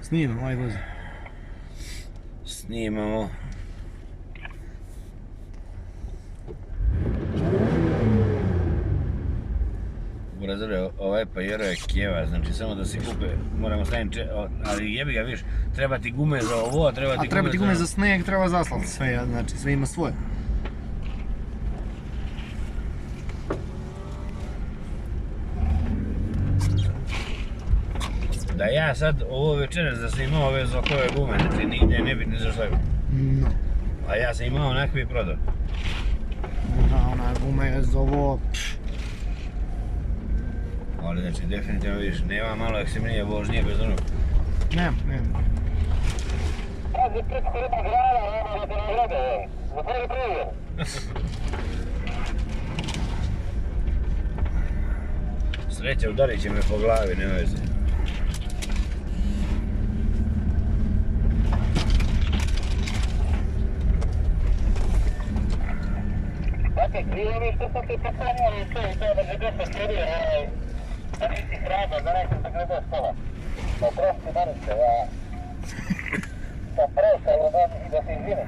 Snimamo, aj vozi. Snimamo. Burazore, ovaj pajero je kjeva, znači samo da se kupe, moramo staviti, ali jebi ga, viš, treba ti gume za ovo, a treba ti gume za... A treba ti gume za sneg, treba za asfalt, sve, znači sve ima svoje. Da ja sad ovo večeras da sam imao ove zokove gume, znači nigdje ne bitno za šta. No. A ja sam imao onakve i prodao. Ona guma je za ovo... Ali znači definitivno vidiš, nema malo ekstremnije vožnje bez onog. Nema. Pazi, preko jedna grana, nema da te nagrade, zatvori prije. Sreća, udarit će me po glavi, ne veze. Dakle, krivo mi što sam ti poklonio i sve, to da bi dosta sredio, da nisi hrabro, da nekom te gledao stola. Da prosti, Manice, ja sam prešao da se izvine.